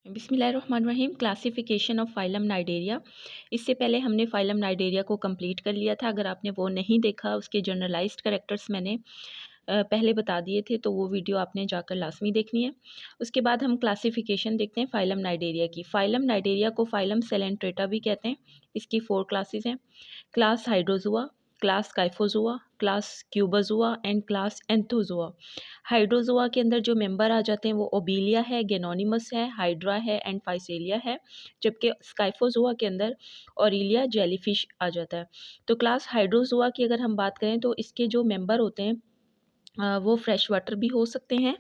बिस्मिल्लाहिर्रहमानिर्रहीम। Classification of phylum Cnidaria. इससे पहले हमने फाइलम नाइडेरिया को कंप्लीट कर लिया था। अगर आपने वो नहीं देखा, उसके जनरलाइज्ड कैरेक्टर्स मैंने पहले बता दिए थे, तो वो वीडियो आपने जाकर लाजमी देखनी है। उसके बाद हम क्लासिफिकेशन देखते हैं फाइलम नाइडेरिया की। फाइलम नाइडेरिया को फाइलम सेलेंट्रेटा भी कहते हैं। इसकी 4 क्लासेस हैं। Class Hydrozoa, class Scyphozoa, class Cubozoa and class Anthozoa. Hydrozoa के अंदर जो मेंबर आ जाते हैं वो ओबीलिया है, गेनोनिमस है, हाइड्रा है एंड फाइसेलिया है। जबकि स्काइफोजुआ के अंदर ऑरिलिया, जेलीफिश आ जाता है। तो क्लास हाइड्रोजुआ की अगर हम बात करें तो इसके जो मेंबर होते हैं वो फ्रेश वाटर भी हो सकते हैं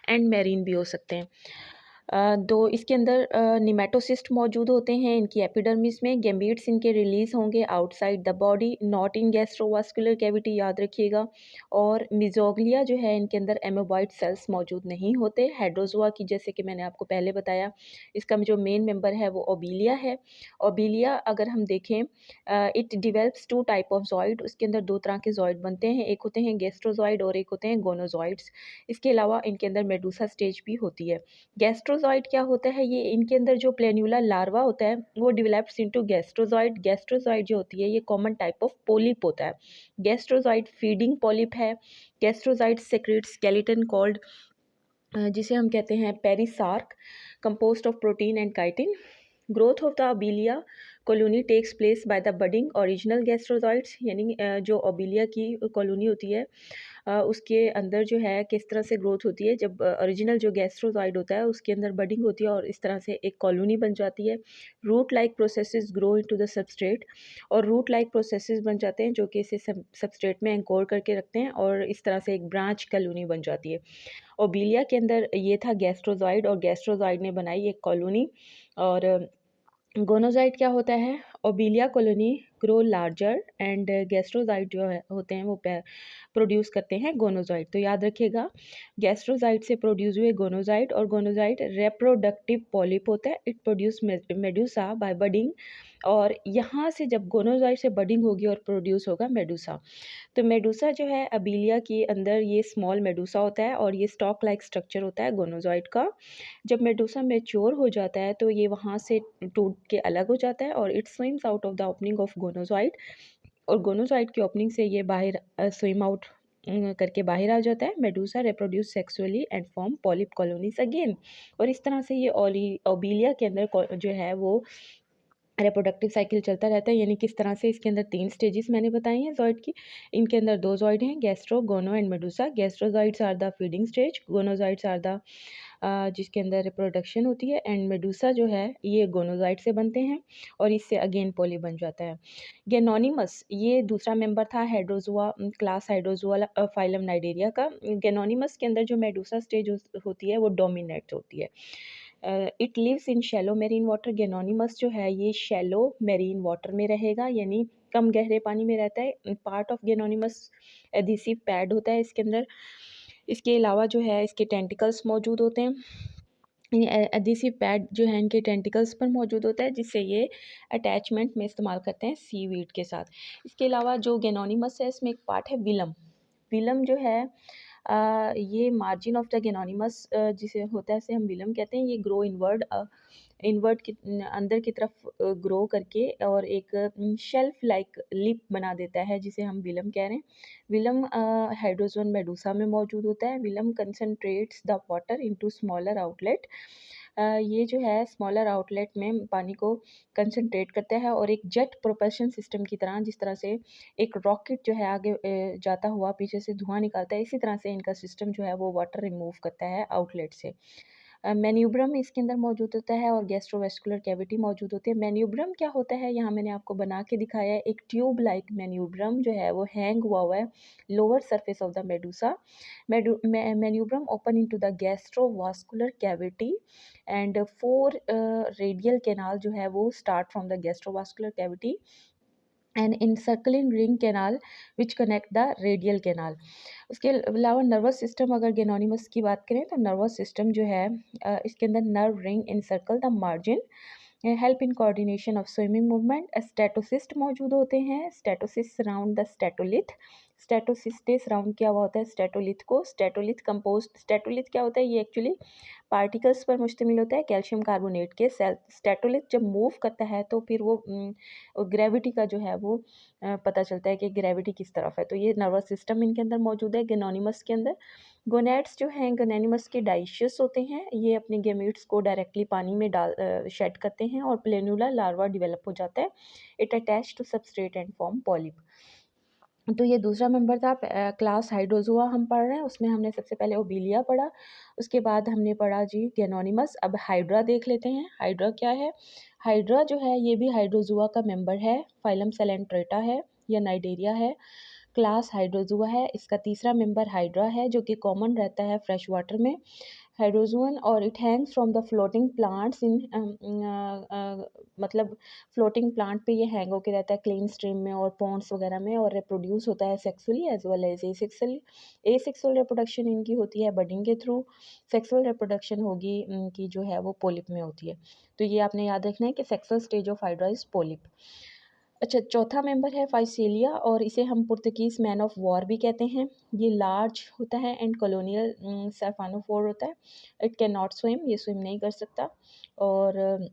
एंड मैरीन भी हो सकते हैं। तो इसके अंदर निमेटोसिस्ट मौजूद होते हैं इनकी एपिडर्मिस में। गैमीट्स इनके रिलीज़ होंगे outside the body, not in gastrovascular cavity, याद रखिएगा। और मिजोग्लिया जो है इनके अंदर एमोबॉइड सेल्स मौजूद नहीं होते। हाइड्रोजुआ की जैसे कि मैंने आपको पहले बताया, इसका जो मेन मेंबर है वो ओबीलिया है। ओबीलिया अगर हम देखें, इट डिवेल्प्स 2 टाइप ऑफ जॉइड। उसके अंदर 2 तरह के जॉइड बनते हैं, एक होते हैं गैस्ट्रोजॉइड और एक होते हैं गोनोजॉइड्स। इसके अलावा इनके अंदर मेडूसा स्टेज भी होती है। गैस्ट्रोजॉइड क्या होता है, ये इनके अंदर जो प्लेन्यूला लार्वा होता है वो डेवलप्स इनटू गैस्ट्रोजॉइड। गैस्ट्रोजॉइड जो होती है ये कॉमन टाइप ऑफ पोलिप होता है। गैस्ट्रोजॉइड फीडिंग पोलिप है। गैस्ट्रोजॉइड सेक्रेट स्केलेटन कॉल्ड, जिसे हम कहते हैं perisarc, composed of protein and chitin. Growth of the Obelia colony takes place by the budding original gastrozooids, यानी जो ओबीलिया की कॉलोनी होती है उसके अंदर जो है किस तरह से ग्रोथ होती है। जब ओरिजिनल जो गैस्ट्रोजॉइड होता है उसके अंदर बडिंग होती है और इस तरह से एक कॉलोनी बन जाती है। Root like processes grow into the substrate, और रूट लाइक प्रोसेसेस बन जाते हैं जो कि इसे सबस्ट्रेट में एंकोर करके रखते हैं और इस तरह से एक ब्रांच कॉलोनी बन जाती है। ओबीलिया के अंदर ये था गैस्ट्रोजॉइड और गैस्ट्रोजॉइड ने बनाई एक कॉलोनी। और गोनोजाइट क्या होता है, ओबीलिया कॉलोनी ग्रो लार्जर एंड गैस्ट्रोजाइट जो है होते हैं वो प्रोड्यूस करते हैं गोनोजाइट। तो याद रखिएगा, गैस्ट्रोजाइट से प्रोड्यूस हुए गोनोजाइट, और गोनोजाइट रेप्रोडक्टिव पॉलिप होता है। It produce medusa by budding, और यहाँ से जब गोनोजाइट से बडिंग होगी और प्रोड्यूस होगा मेडूसा। तो मेडूसा जो है अबीलिया के अंदर ये स्मॉल मेडूसा होता है और ये स्टॉक लाइक स्ट्रक्चर होता है गोनोजॉइड का। जब मेडूसा मैच्योर हो जाता है तो ये वहाँ से टूट के अलग हो जाता है और it swims out of the opening of gonozooid, और गोनोजॉइड की ओपनिंग से ये बाहर स्विम आउट करके बाहर आ जाता है। Medusa reproduce sexually and form polyp colonies again, और इस तरह से ये ओबीलिया के अंदर जो है वो रिप्रोडक्टिव साइकिल चलता रहता है। यानी किस तरह से इसके अंदर 3 स्टेजेस मैंने बताई हैं जॉइड की। इनके अंदर 2 जॉइड हैं, gastro, gono and medusa. Gastrozooids are the feeding stage, gonozooids are the जिसके अंदर रिप्रोडक्शन होती है, एंड मेडूसा जो है ये गोनोजॉइड से बनते हैं और इससे अगेन पोली बन जाता है। गेनोनिमस ये दूसरा मेंबर था हाइड्रोजुआ, क्लास हाइड्रोजुआ फाइलम नाइडेरिया का। गेनोनिमस के अंदर जो मेडूसा स्टेज होती है वो डोमिनेट होती है। It lives in shallow marine water. गेनोनिमस जो है ये शैलो मेरीन वाटर में रहेगा, यानी कम गहरे पानी में रहता है। पार्ट ऑफ गेनोनिमस एडिसिव पैड होता है इसके अंदर। इसके अलावा जो है इसके टेंटिकल्स मौजूद होते हैं। एडिसिव पैड जो है इनके टेंटिकल्स पर मौजूद होता है, जिससे ये अटैचमेंट में इस्तेमाल करते हैं सीवीड के साथ। इसके अलावा जो गेनोनिमस है इसमें एक पार्ट है विलम। विलम जो है ये मार्जिन ऑफ द गेनोनिमस जिसे होता है इसे हम विलम कहते हैं। ये ग्रो इनवर्ड इनवर्ड की अंदर की तरफ ग्रो करके और एक शेल्फ लाइक लिप बना देता है, जिसे हम विलम कह रहे हैं। विलम हाइड्रोजन मेडूसा में मौजूद होता है। Velum concentrates the water into smaller outlet. ये जो है स्मॉलर आउटलेट में पानी को कंसनट्रेट करता है और एक जेट प्रोपल्शन सिस्टम की तरह, जिस तरह से एक रॉकेट जो है आगे जाता हुआ पीछे से धुआं निकालता है, इसी तरह से इनका सिस्टम जो है वो वाटर रिमूव करता है आउटलेट से। मैन्यूब्रम इसके अंदर मौजूद होता है और गैस्ट्रोवेस्कुलर कैविटी मौजूद होती है। मैन्यूब्रम क्या होता है, यहाँ मैंने आपको बना के दिखाया है। एक ट्यूब लाइक मैन्यूब्रम जो है वो हैंग हुआ है lower surface of the medusa. Manubrium open into the gastrovascular cavity and 4 radial canal जो है वो start from the gastrovascular cavity and encircling ring canal which connect the radial canal. उसके अलावा नर्वस सिस्टम, अगर गेनोनिमस की बात करें तो नर्वस सिस्टम जो है इसके अंदर nerve ring encircle the margin, help in coordination of swimming movement. Statocyst मौजूद होते हैं, स्टेटोसिस्ट सराउंड द स्टेटोलिथ स्टेटोसिस्ट ने सराउंड किया हुआ होता है स्टेटोलिथ को। स्टेटोलिथ क्या होता है, ये एक्चुअली पार्टिकल्स पर मुश्तमिल होता है कैल्शियम कार्बोनेट के। स्टेटोलिथ जब मूव करता है तो फिर वो ग्रेविटी का जो है वो पता चलता है कि ग्रेविटी किस तरफ है। तो ये नर्वस सिस्टम इनके अंदर मौजूद है गैनोनिमस के अंदर। गोनैड्स जो हैं गैनोनिमस के डाइशियस होते हैं, ये अपने गैमीट्स को डायरेक्टली पानी में शेड करते हैं और प्लेनुला लार्वा डेवलप हो जाता है। It attach to substrate and form polyp. तो ये दूसरा मेंबर था। क्लास हाइड्रोजोआ हम पढ़ रहे हैं, उसमें हमने सबसे पहले ओबीलिया पढ़ा, उसके बाद हमने पढ़ा जी गैनोनिमस। अब हाइड्रा देख लेते हैं, हाइड्रा क्या है। हाइड्रा जो है ये भी हाइड्रोजोआ का मेंबर है, फाइलम सेलेंट्रेटा है या नाइडेरिया है, क्लास हाइड्रोजोआ है। इसका तीसरा मेंबर हाइड्रा है जो कि कॉमन रहता है फ्रेश वाटर में, हाइड्रोजोन, और it Hanks from the floating plants in मतलब फ्लोटिंग प्लांट पे ये हैंग होके रहता है क्लीन स्ट्रीम में और पॉन्ड्स वगैरह में, और रिप्रोड्यूस होता है sexually as well as asexual reproduction इनकी होती है बडिंग के थ्रू। सेक्सुअल रिप्रोडक्शन होगी इनकी जो है वो पोलिप में होती है। तो ये आपने याद रखना है कि sexual stage of hydra is polyp. अच्छा, चौथा मेंबर है फाइसीलिया, और इसे हम पुर्तगीज मैन ऑफ वॉर भी कहते हैं। ये लार्ज होता है एंड कॉलोनियल सेफानोफोर होता है। इट कैन नॉट स्विम, ये स्विम नहीं कर सकता, और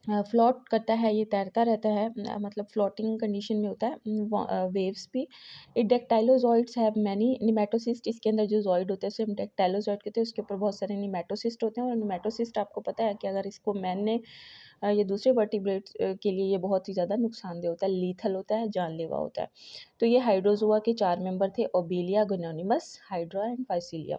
फ्लोट करता है, ये तैरता रहता है, मतलब फ्लोटिंग कंडीशन में होता है, वेव्स भी। इट डेक्टाइलोजॉइड्स हैव मैनी निमेटोसिस्ट, इसके अंदर जो जॉइड होते हैं उसे हम डेक्टाइलोजॉइड कहते हैं, उसके ऊपर बहुत सारे निमेटोसिस्ट होते हैं। और निमेटोसिस्ट आपको पता है कि अगर इसको मैन ने ये दूसरे वर्टिब्रेट्स के लिए ये बहुत ही ज़्यादा नुकसानदेह होता है, लीथल होता है, जानलेवा होता है। तो ये हाइड्रोजोआ के 4 मेंबर थे, ओबेलिया, गोनोनिमस, हाइड्रा एंड फाइसीलिया।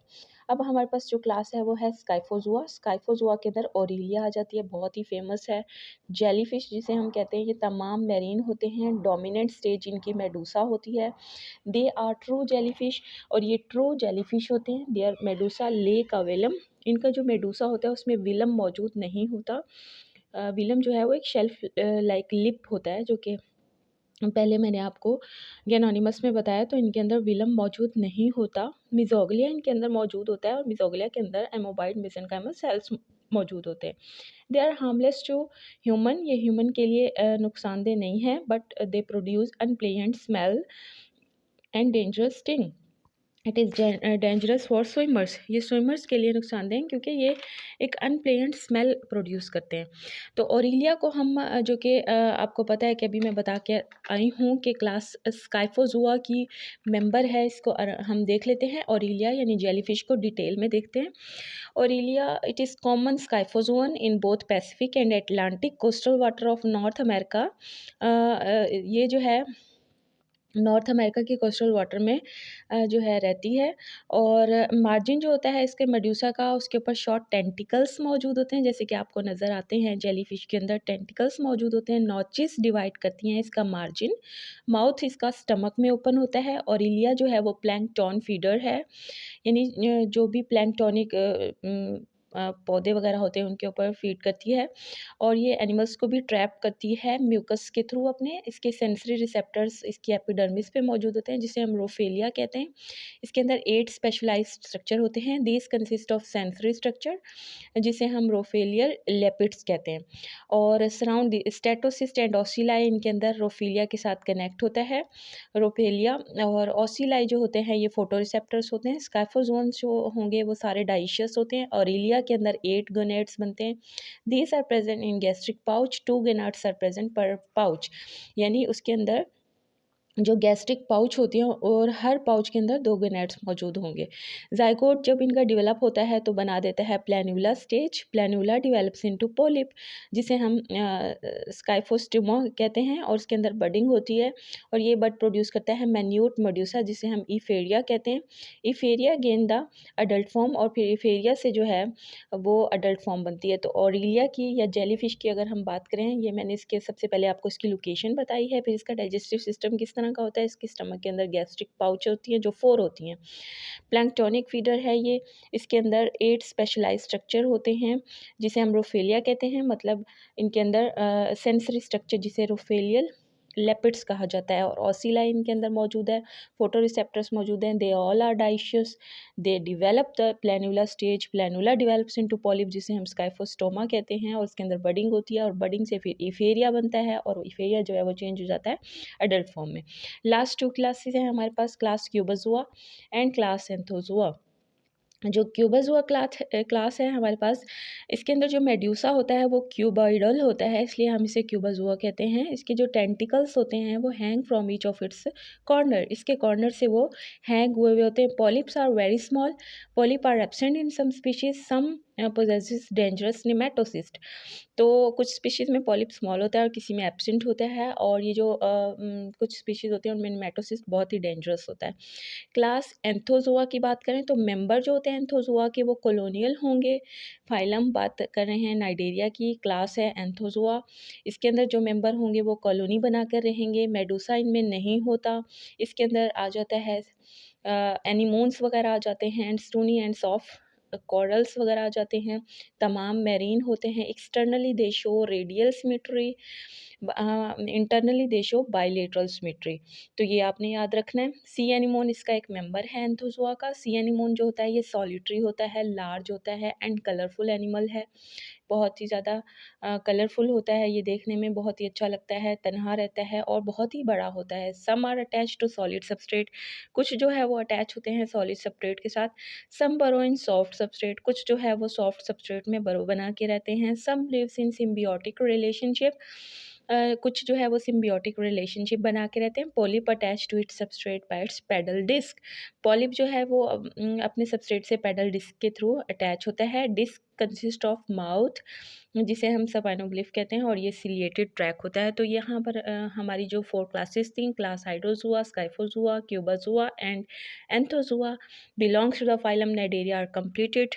अब हमारे पास जो क्लास है वो है स्काइफोजोआ। स्काइफोजोआ के अंदर ओरिलिया आ जाती है, बहुत ही फेमस है। जेलीफिश जिसे हम कहते हैं, ये तमाम मैरीन होते हैं, डोमिनेंट स्टेज इनकी मेडूसा होती है। दे आर ट्रू जेलीफिश, और ये ट्रू जेलीफिश होते हैं। दे आर मेडूसा लेक अवेलम, इनका जो मेडूसा होता है उसमें विलम मौजूद नहीं होता। विलम जो है वो एक शेल्फ लाइक लिप होता है, जो कि पहले मैंने आपको गैनोनिमस में बताया। तो इनके अंदर विलम मौजूद नहीं होता। मिजोग्लिया इनके अंदर मौजूद होता है, और मिजोग्लिया के अंदर एमोबाइड मेसेनकाइमल सेल्स मौजूद होते हैं। They are harmless to human, ये ह्यूमन के लिए नुकसानदेह नहीं है, but they produce unpleasant smell and dangerous sting. It is dangerous for swimmers, ये स्विमर्स के लिए नुकसानदेह हैं क्योंकि ये एक अनप्लेजेंट स्मेल प्रोड्यूस करते हैं। तो ओरिलिया को हम जो कि आपको पता है कि अभी मैं बता के आई हूँ कि क्लास स्काइफोजुआ की मेंबर है, इसको हम देख लेते हैं। ओरिलिया यानी जेलीफिश को डिटेल में देखते हैं। Aurelia it is common scyphozoan in both Pacific and Atlantic coastal water of North America. ये जो है नॉर्थ अमेरिका की कोस्टल वाटर में जो है रहती है, और मार्जिन जो होता है इसके मेडूसा का, उसके ऊपर शॉर्ट टेंटिकल्स मौजूद होते हैं, जैसे कि आपको नज़र आते हैं जेलीफिश के अंदर टेंटिकल्स मौजूद होते हैं। नॉचेस डिवाइड करती हैं इसका मार्जिन। माउथ इसका स्टमक में ओपन होता है। और इलिया जो है वो प्लैंकटन फीडर है, यानी जो भी प्लैंकटोनिक पौधे वगैरह होते हैं उनके ऊपर फीड करती है, और ये एनिमल्स को भी ट्रैप करती है म्यूकस के थ्रू अपने। इसके सेंसरी रिसेप्टर्स इसकी एपिडर्मिस पे मौजूद होते हैं, जिसे हम रोफेलिया कहते हैं। इसके अंदर 8 स्पेशलाइज्ड स्ट्रक्चर होते हैं। These consist of sensory structure, जिसे हम रोफेलियर लेपिड्स कहते हैं, और सराउंड स्टेटोसिस्ट एंड ऑसिलाई इनके अंदर रोफेलिया के साथ कनेक्ट होता है रोफेलिया। और ऑसिलाई जो होते हैं ये फोटो रिसेप्टर्स होते हैं। स्काइफोजोन्स जो होंगे वो सारे डाइशियस होते हैं। और इलिया के अंदर 8 गोनेट्स बनते हैं। These are present in gastric pouch, 2 gonads are present per pouch, यानी उसके अंदर जो गैस्ट्रिक पाउच होती हैं और हर पाउच के अंदर 2 गोनेट्स मौजूद होंगे। ज़ाइगोट जब इनका डेवलप होता है तो बना देता है प्लैन्यूला स्टेज। प्लैन्यूला डेवलप्स इनटू पोलिप, जिसे हम स्काइफोस्टिमा कहते हैं, और उसके अंदर बडिंग होती है, और ये बड प्रोड्यूस करता है मैन्यूट मेडूसा, जिसे हम इफेरिया कहते हैं। इफेरिया गेन द अडल्ट फॉर्म, और फिर इफेरिया से जो है वो अडल्ट फॉर्म बनती है। तो ऑरिलिया की या जेलीफिश की अगर हम बात करें, ये मैंने इसके सबसे पहले आपको इसकी लोकेशन बताई है, फिर इसका डाइजेस्टिव सिस्टम किस तरह का होता है। इसके स्टमक के अंदर गैस्ट्रिक पाउच होती है जो 4 होती हैं। प्लैंकटोनिक फीडर है ये, इसके अंदर 8 स्पेशलाइज्ड स्ट्रक्चर होते हैं, जिसे हम रोफेलिया कहते हैं। मतलब इनके अंदर सेंसरी स्ट्रक्चर जिसे रोफेलियल लेपिड्स कहा जाता है, और ओसिला इनके अंदर मौजूद है, फोटो रिसेप्टर्स मौजूद हैं। They all are dioecious, they develop the planula stage, planula develops into polyp जिसे हम स्काइफोस्टोमा कहते हैं, और उसके अंदर बडिंग होती है, और बडिंग से फिर इफेरिया बनता है, और इफेरिया जो है वो चेंज हो जाता है एडल्ट फॉर्म में। लास्ट 2 क्लासेस हैं हमारे पास, क्लास क्यूबोज़ोआ एंड क्लास एंथोज़ोआ। जो क्यूबोज़ोआ क्लास है हमारे पास, इसके अंदर जो मेड्यूसा होता है वो क्यूबॉइडल होता है, इसलिए हम इसे क्यूबोज़ोआ कहते हैं। इसके जो टेंटिकल्स होते हैं वो hang from each of its corner, इसके कॉर्नर से वो हैंग हुए हुए होते हैं। Polyps are very small, polyp are absent in some species, some possess dangerous nematocyst. तो कुछ स्पीशीज़ में पॉलिप स्मॉल होता है और किसी में एब्सेंट होता है, और ये जो कुछ स्पीशीज़ होते हैं उनमें नेमेटोसिस्ट बहुत ही डेंजरस होता है। क्लास एंथोज़ोआ की बात करें तो मेंबर जो होते हैं एंथोज़ोआ के वो कॉलोनियल होंगे। फाइलम बात कर रहे हैं नाइडेरिया की, क्लास है एंथोज़ोआ, इसके अंदर जो मेंबर होंगे वो कॉलोनी बनाकर रहेंगे। मेडुसा इनमें नहीं होता, इसके अंदर आ जाता है एनीमोन्स वगैरह आ जाते हैं, and stony and soft corals वगैरह आ जाते हैं। तमाम मैरीन होते हैं। Externally they show radial symmetry, internally they show bilateral symmetry. तो ये आपने याद रखना है। सी एनीमोन इसका एक मेंबर है एंथोज़ोआ का। सी एनीमोन जो होता है ये सॉलिटरी होता है, लार्ज होता है एंड कलरफुल एनिमल है। बहुत ही ज़्यादा कलरफुल होता है, ये देखने में बहुत ही अच्छा लगता है, तन्हा रहता है और बहुत ही बड़ा होता है। Some are attach to solid substrate, कुछ जो है वो अटैच होते हैं सॉलिड सबस्ट्रेट के साथ। सम बरो इन सॉफ्ट सबस्ट्रेट, कुछ जो है वो सॉफ्ट सबस्ट्रेट में बरो बना के रहते हैं। सम लिव्स इन सिम्बियोटिक रिलेशनशिप, कुछ जो है वो सिम्बियोटिक रिलेशनशिप बना के रहते हैं। Polyp attach to its substrate by its pedal disc, polyp जो है वो अपने सबस्ट्रेट से पेडल डिस्क के थ्रू अटैच होता है। डिस्क कंसिस्ट ऑफ माउथ जिसे हम सबाइनोग्लिफ कहते हैं, और ये सिलिएटेड ट्रैक होता है। तो यहाँ पर हमारी जो 4 क्लासेस थी, class Hydrozoa, Scyphozoa, Cubozoa and Anthozoa belongs to the phylum Cnidaria are completed.